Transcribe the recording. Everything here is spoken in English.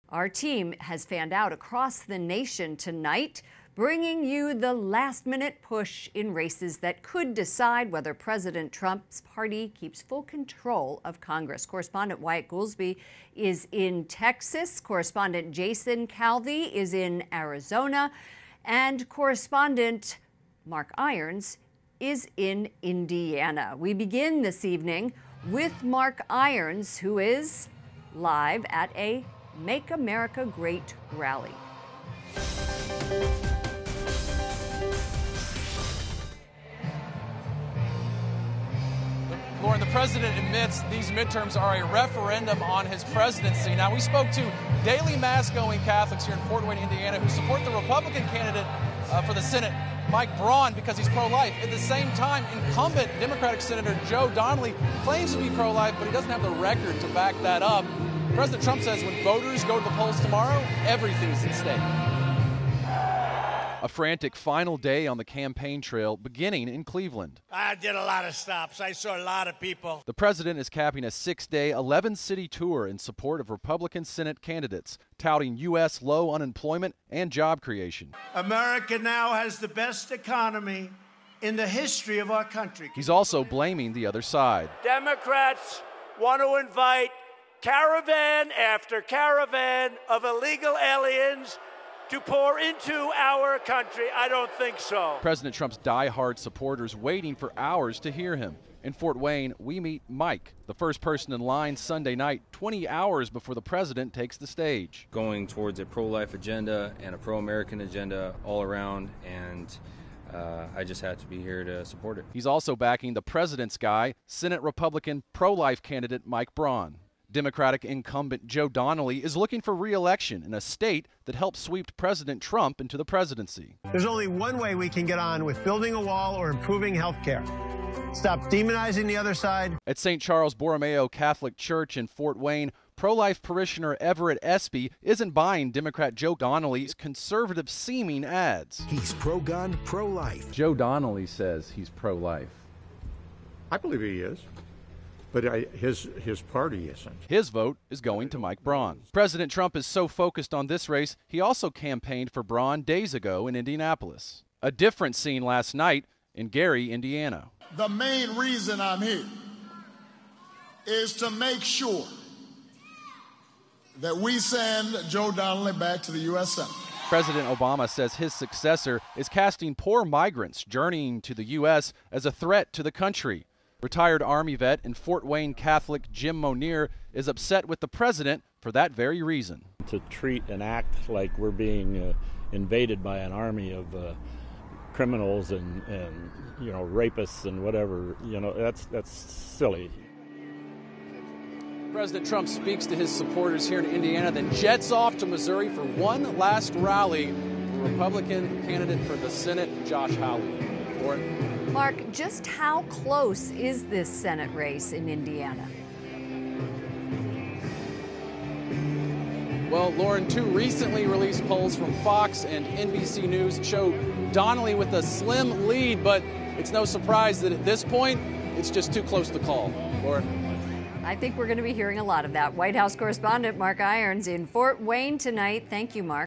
Our team has fanned out across the nation tonight, bringing you the last-minute push in races that could decide whether President Trump's party keeps full control of Congress. Correspondent Wyatt Goolsby is in Texas. Correspondent Jason Calvi is in Arizona. And correspondent Mark Irons is in Indiana. We begin this evening with Mark Irons, who is live at a Make America Great rally. Lauren, the president admits these midterms are a referendum on his presidency. Now, we spoke to daily mass-going Catholics here in Fort Wayne, Indiana, who support the Republican candidate for the Senate, Mike Braun, because he's pro-life. At the same time, incumbent Democratic Senator Joe Donnelly claims to be pro-life, but he doesn't have the record to back that up. President Trump says when voters go to the polls tomorrow, everything's at stake. A frantic final day on the campaign trail beginning in Cleveland. I did a lot of stops. I saw a lot of people. The president is capping a 6-day, 11-city tour in support of Republican Senate candidates, touting U.S. low unemployment and job creation. America now has the best economy in the history of our country. He's also blaming the other side. Democrats want to invite caravan after caravan of illegal aliens to pour into our country. I don't think so. President Trump's diehard supporters waiting for hours to hear him. In Fort Wayne, we meet Mike, the first person in line Sunday night, 20 hours before the president takes the stage. Going towards a pro-life agenda and a pro-American agenda all around, and I just had to be here to support it. He's also backing the president's guy, Senate Republican pro-life candidate Mike Braun. Democratic incumbent Joe Donnelly is looking for re-election in a state that helped sweep President Trump into the presidency. There's only one way we can get on with building a wall or improving health care. Stop demonizing the other side. At St. Charles Borromeo Catholic Church in Fort Wayne, pro-life parishioner Everett Espy isn't buying Democrat Joe Donnelly's conservative-seeming ads. He's pro-gun, pro-life. Joe Donnelly says he's pro-life. I believe he is. But his party isn't. His vote is going to Mike Braun. President Trump is so focused on this race, he also campaigned for Braun days ago in Indianapolis. A different scene last night in Gary, Indiana. The main reason I'm here is to make sure that we send Joe Donnelly back to the U.S. Senate. President Obama says his successor is casting poor migrants journeying to the U.S. as a threat to the country. Retired Army vet and Fort Wayne Catholic Jim Monier is upset with the president for that very reason. To treat and act like we're being invaded by an army of criminals and rapists and whatever, that's silly. President Trump speaks to his supporters here in Indiana, then jets off to Missouri for one last rally for Republican candidate for the Senate, Josh Hawley. Mark, just how close is this Senate race in Indiana? Well, Lauren, two recently released polls from Fox and NBC News show Donnelly with a slim lead, but it's no surprise that at this point, it's just too close to call. Lauren? I think we're going to be hearing a lot of that. White House correspondent Mark Irons in Fort Wayne tonight. Thank you, Mark.